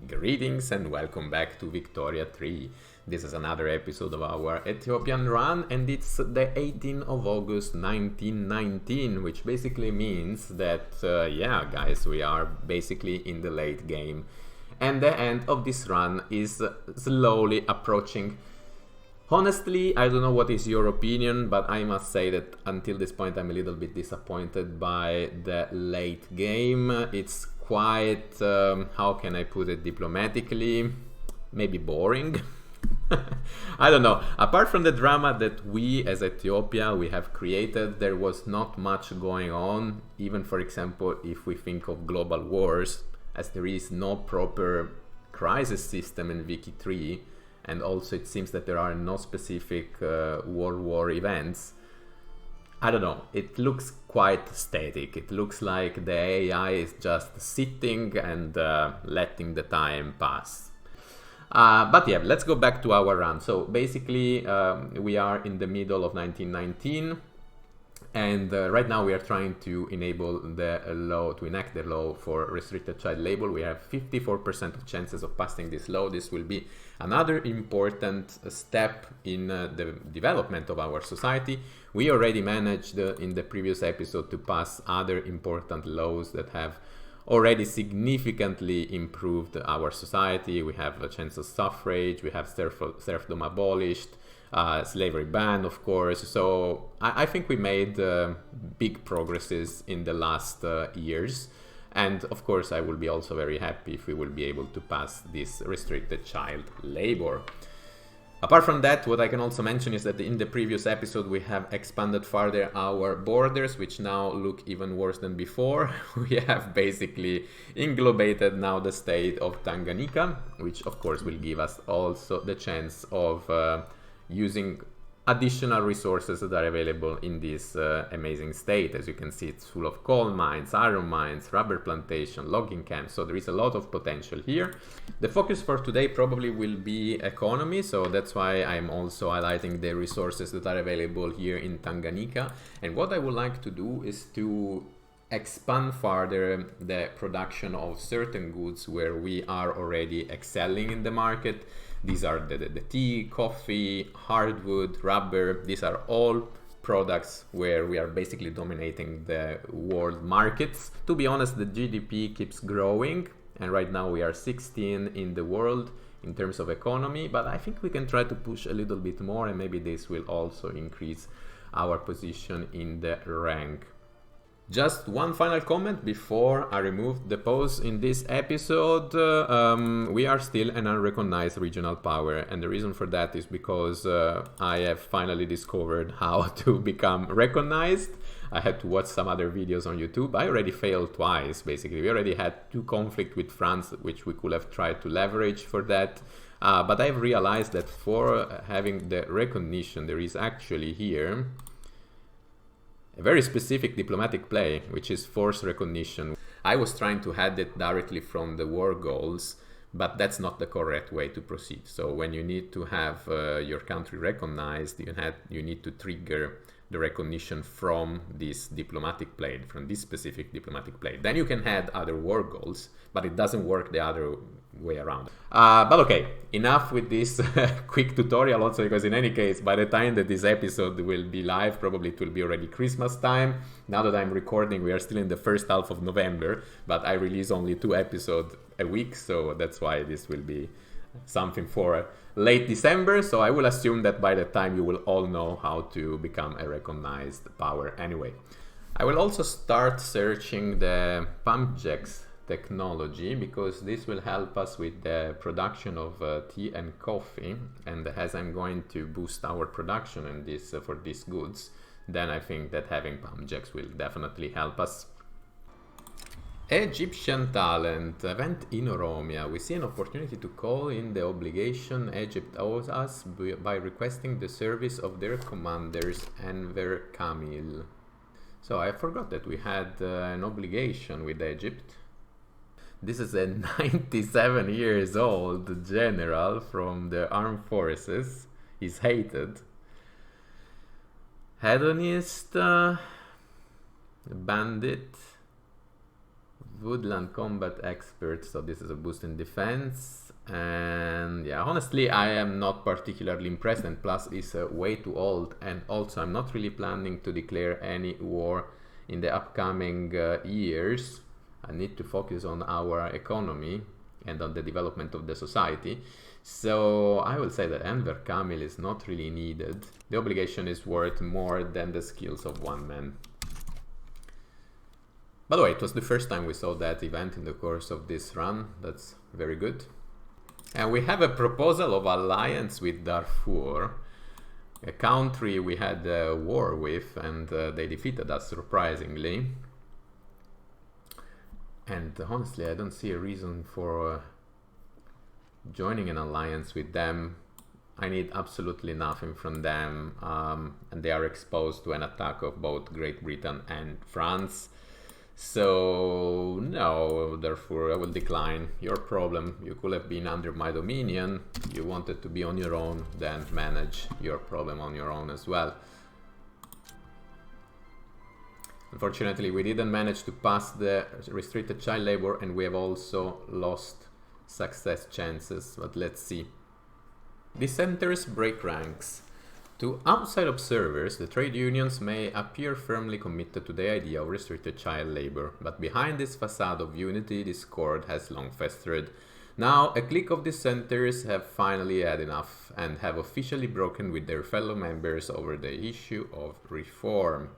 Greetings and welcome back to Victoria 3. This is another episode of our Ethiopian run, and it's the 18th of August 1919, which basically means that, guys, we are basically in the late game. And the end of this run is slowly approaching. Honestly, I don't know what is your opinion, but I must say that until this point I'm a little bit disappointed by the late game. It's quite, how can I put it diplomatically, maybe boring. I don't know. Apart from the drama that we as Ethiopia we have created, there was not much going on. Even for example, if we think of global wars, as there is no proper crisis system in Wiki 3, and also it seems that there are no specific world war events. I don't know, it looks quite static. It looks like the AI is just sitting and letting the time pass. But yeah, let's go back to our run. So basically we are in the middle of 1919, and right now we are trying to enable the law, to enact the law for restricted child labor. We have 54% of chances of passing this law. This will be another important step in the development of our society. We already managed in the previous episode to pass other important laws that have already significantly improved our society. We have a chance of suffrage, we have serfdom abolished, slavery ban, of course. So I think we made big progresses in the last years. And of course, I will be also very happy if we will be able to pass this restricted child labor. Apart from that, what I can also mention is that in the previous episode we have expanded further our borders, which now look even worse than before. We have basically englobated now the state of Tanganyika, which of course will give us also the chance of using additional resources that are available in this amazing state. As you can see, it's full of coal mines, iron mines, rubber plantation, logging camps, so there is a lot of potential here. The focus for today probably will be economy, so that's why I'm also highlighting the resources that are available here in Tanganyika. And what I would like to do is to expand further the production of certain goods where we are already excelling in the market. These are the tea, coffee, hardwood, rubber. These are all products where we are basically dominating the world markets. To be honest, the GDP keeps growing, and right now we are 16 in the world in terms of economy, but I think we can try to push a little bit more, and maybe this will also increase our position in the rank. Just one final comment before I remove the pause in this episode. We are still an unrecognized regional power, and the reason for that is because I have finally discovered how to become recognized. I had to watch some other videos on YouTube. I already failed twice, basically. We already had 2 conflicts with France, which we could have tried to leverage for that. But I've realized that for having the recognition, there is actually here a very specific diplomatic play, which is force recognition. I was trying to add it directly from the war goals, but that's not the correct way to proceed. So when you need to have your country recognized, you need to trigger the recognition from this diplomatic play, from this specific diplomatic play. Then you can add other war goals, but it doesn't work the other way around. But okay, enough with this quick tutorial, also because in any case, by the time that this episode will be live, probably it will be already Christmas time. Now that I'm recording, we are still in the first half of November, but I release only 2 episodes a week, so that's why this will be something for late December. So I will assume that by the time you will all know how to become a recognized power anyway. I will also start searching the pump jacks technology, because this will help us with the production of tea and coffee, and as I'm going to boost our production in this for these goods, then I think that having pump jacks will definitely help us. Egyptian talent event in Oromia. We see an opportunity to call in the obligation Egypt owes us by requesting the service of their commanders Enver Kamil. So I forgot that we had an obligation with Egypt. This is a 97 years old general from the armed forces. He's hated. Hedonist, bandit, Woodland combat expert, so this is a boost in defense. And yeah, honestly, I am not particularly impressed, and plus it's way too old, and also I'm not really planning to declare any war in the upcoming years. I need to focus on our economy and on the development of the society. So I will say that Enver Kamil is not really needed. The obligation is worth more than the skills of one man. By the way, it was the first time we saw that event in the course of this run. That's very good. And we have a proposal of alliance with Darfur, a country we had a war with, and they defeated us surprisingly. And honestly, I don't see a reason for joining an alliance with them. I need absolutely nothing from them, and they are exposed to an attack of both Great Britain and France. So no, therefore I will decline. Your problem. You could have been under my dominion. You wanted to be on your own, then manage your problem on your own as well. Unfortunately, we didn't manage to pass the restricted child labor, and we have also lost success chances, but let's see. Dissenters break ranks. To outside observers, the trade unions may appear firmly committed to the idea of restricted child labor, but behind this facade of unity, discord has long festered. Now, a clique of dissenters have finally had enough and have officially broken with their fellow members over the issue of reform.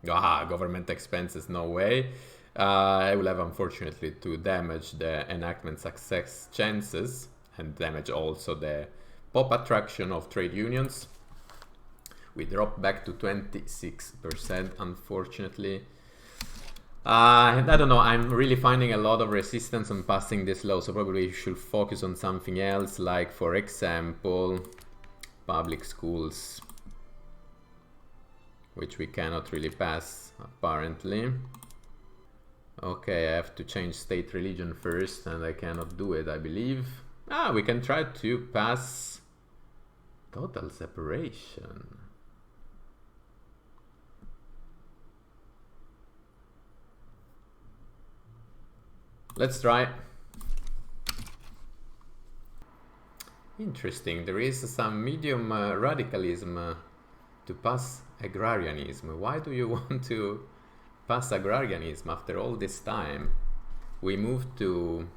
Government expenses, no way. I will have unfortunately to damage the enactment success chances and damage also the pop attraction of trade unions. We drop back to 26%, unfortunately. And I don't know, I'm really finding a lot of resistance on passing this law, so probably you should focus on something else, like for example, public schools, which we cannot really pass, apparently. Okay, I have to change state religion first, and I cannot do it, I believe. We can try to pass total separation. Let's try. Interesting, there is some medium radicalism to pass agrarianism. Why do you want to pass agrarianism after all this time? We moved to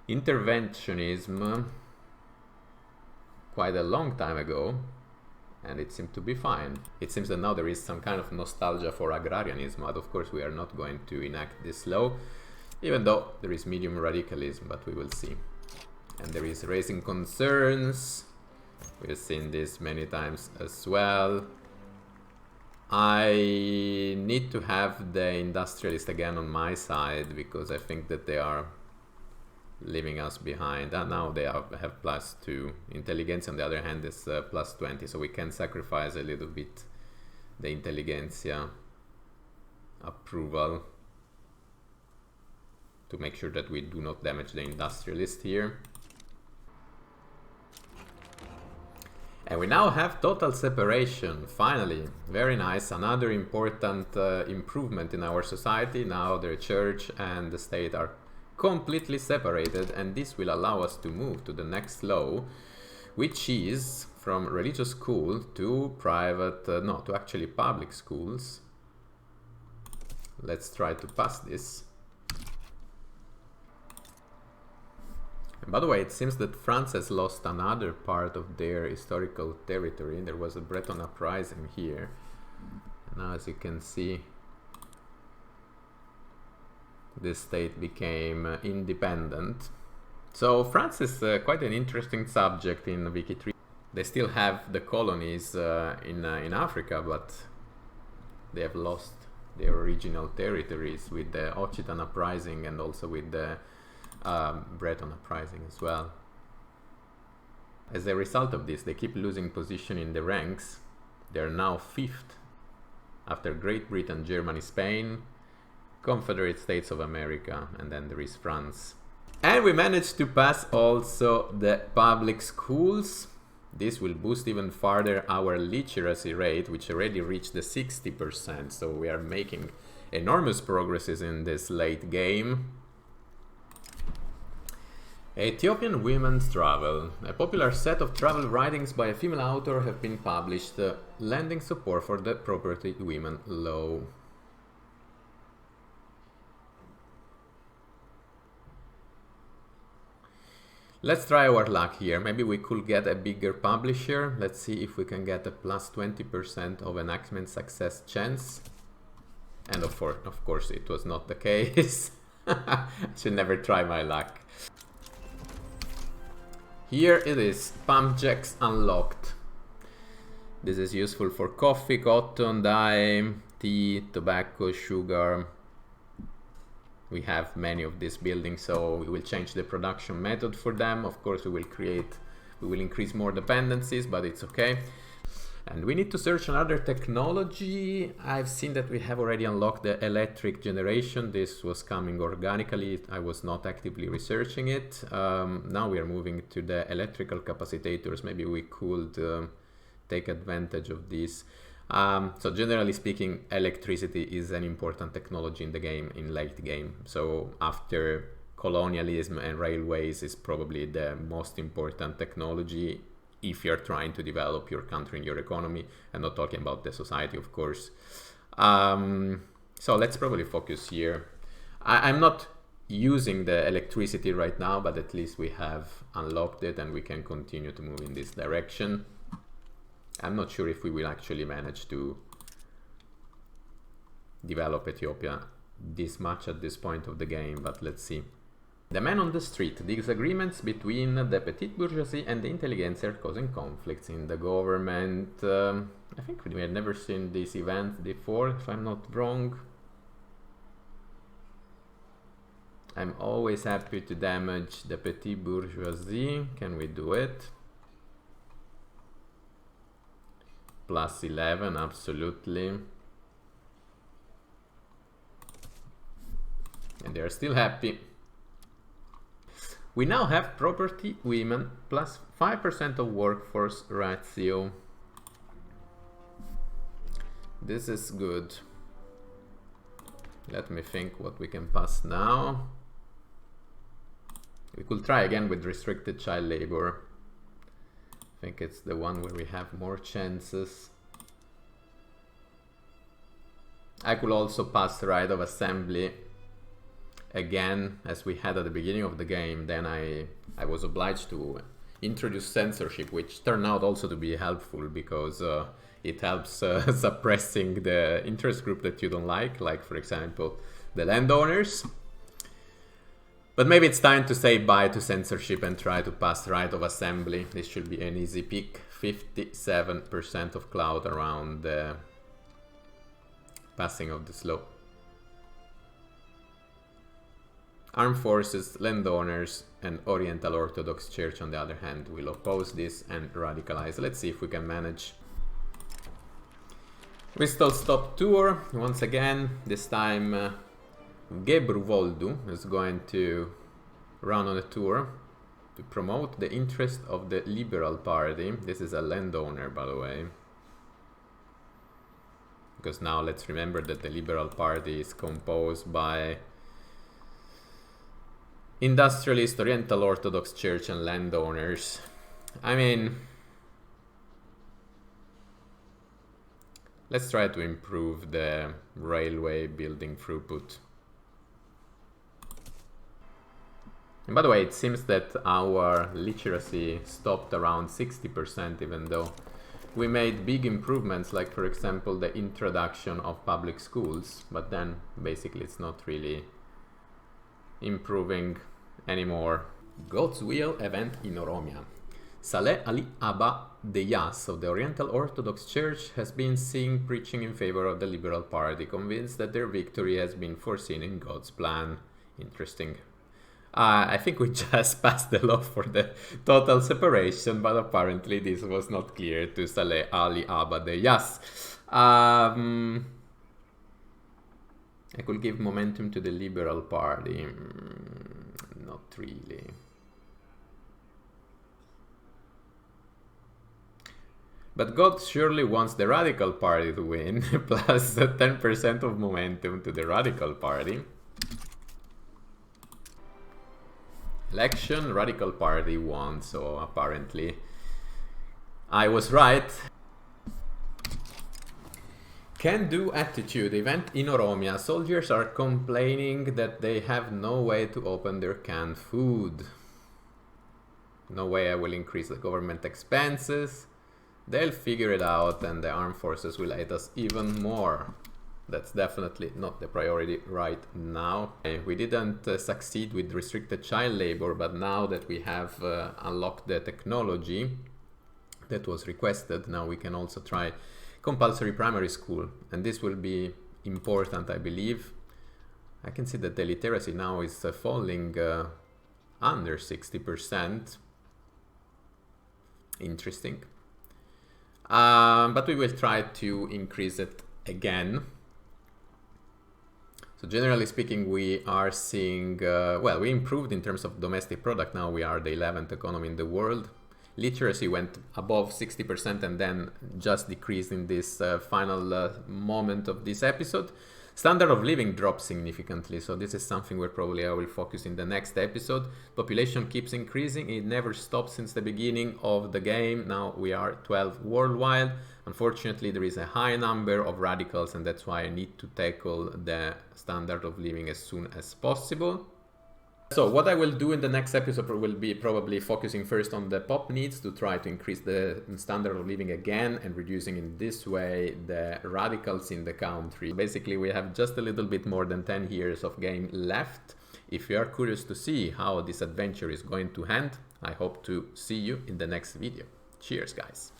interventionism quite a long time ago, and it seemed to be fine. It seems that now there is some kind of nostalgia for agrarianism, but of course we are not going to enact this law, even though there is medium radicalism, but we will see. And there is raising concerns. We've seen this many times as well. I need to have the industrialists again on my side, because I think that they are leaving us behind. And now they have +2. Intelligence on the other hand is +20, so we can sacrifice a little bit the intelligentsia approval to make sure that we do not damage the industrialist here. And we now have total separation, finally. Very nice, another important improvement in our society. Now the church and the state are completely separated, and this will allow us to move to the next law, which is from religious school to private, to actually public schools. Let's try to pass this. And by the way, it seems that France has lost another part of their historical territory. There was a Breton uprising here. Now, as you can see, this state became independent. So France is quite an interesting subject in Wiki 3. They still have the colonies in Africa, but they have lost their original territories with the Occitan uprising and also with the Breton uprising as well. As a result of this, they keep losing position in the ranks. They are now 5th after Great Britain, Germany, Spain, Confederate States of America, and then there is France. And we managed to pass also the public schools. This will boost even further our literacy rate, which already reached the 60%. So we are making enormous progresses in this late game. Ethiopian women's travel. A popular set of travel writings by a female author have been published, lending support for the property women law. Let's try our luck here. Maybe we could get a bigger publisher. Let's see if we can get a plus 20% of enactment success chance. And of course it was not the case. I should never try my luck. Here it is, pump jacks unlocked. This is useful for coffee, cotton, dye, tea, tobacco, sugar. We have many of these buildings, so we will change the production method for them. Of course, we will increase more dependencies, but it's okay. And we need to search another technology. I've seen that we have already unlocked the electric generation. This was coming organically. I was not actively researching it. Now we are moving to the electrical capacitators. Maybe we could take advantage of this. So generally speaking, electricity is an important technology in the game, in late game. So after colonialism and railways is probably the most important technology if you're trying to develop your country and your economy. I'm not talking about the society, of course. So let's probably focus here. I'm not using the electricity right now, but at least we have unlocked it and we can continue to move in this direction. I'm not sure if we will actually manage to develop Ethiopia this much at this point of the game, but let's see. The man on the street. Disagreements between the petite bourgeoisie and the intelligentsia are causing conflicts in the government. I think we have never seen this event before, if I'm not wrong. I'm always happy to damage the petite bourgeoisie. Can we do it? Plus 11, absolutely. And they're still happy. We now have property women plus 5% of workforce ratio. This is good. Let me think what we can pass now. We could try again with restricted child labor. I think it's the one where we have more chances. I could also pass the right of assembly again, as we had at the beginning of the game. Then I was obliged to introduce censorship, which turned out also to be helpful because it helps suppressing the interest group that you don't like for example, the landowners. But maybe it's time to say bye to censorship and try to pass right of assembly. This should be an easy pick. 57% of cloud around the passing of this law. Armed forces, landowners, and Oriental Orthodox Church, on the other hand, will oppose this and radicalize. Let's see if we can manage. Whistle Stop Tour, once again, this time Gebruvoldu is going to run on a tour to promote the interest of the Liberal Party. This is a landowner, by the way. Because now let's remember that the Liberal Party is composed by industrialist, Oriental Orthodox Church, and landowners. I mean, let's try to improve the railway building throughput. And by the way, it seems that our literacy stopped around 60%, even though we made big improvements, like for example the introduction of public schools, but then basically it's not really improving anymore. God's Will event in Oromia. Saleh Ali Abba Deyas of the Oriental Orthodox Church has been seen preaching in favor of the Liberal Party, convinced that their victory has been foreseen in God's plan. Interesting. I think we just passed the law for the total separation, but apparently this was not clear to Saleh Ali Abba Deyas. I could give momentum to the Liberal Party. Not really. But God surely wants the radical party to win, plus 10% of momentum to the radical party. Election, radical party won, so apparently I was right. Can-do attitude. Event in Oromia. Soldiers are complaining that they have no way to open their canned food. No way I will increase the government expenses. They'll figure it out and the armed forces will aid us even more. That's definitely not the priority right now. We didn't succeed with restricted child labor, but now that we have unlocked the technology that was requested, now we can also try compulsory primary school, and this will be important, I believe. I can see that the literacy now is falling under 60%. Interesting. But we will try to increase it again. So generally speaking, we are seeing, well, we improved in terms of domestic product. Now we are the 11th economy in the world. Literacy went above 60% and then just decreased in this final moment of this episode. Standard of living dropped significantly, so this is something where probably I will focus in the next episode. Population keeps increasing, it never stopped since the beginning of the game. Now we are 12 worldwide. Unfortunately, there is a high number of radicals, and that's why I need to tackle the standard of living as soon as possible. So what I will do in the next episode will be probably focusing first on the pop needs to try to increase the standard of living again and reducing in this way the radicals in the country. Basically, we have just a little bit more than 10 years of game left. If you are curious to see how this adventure is going to end, I hope to see you in the next video. Cheers, guys!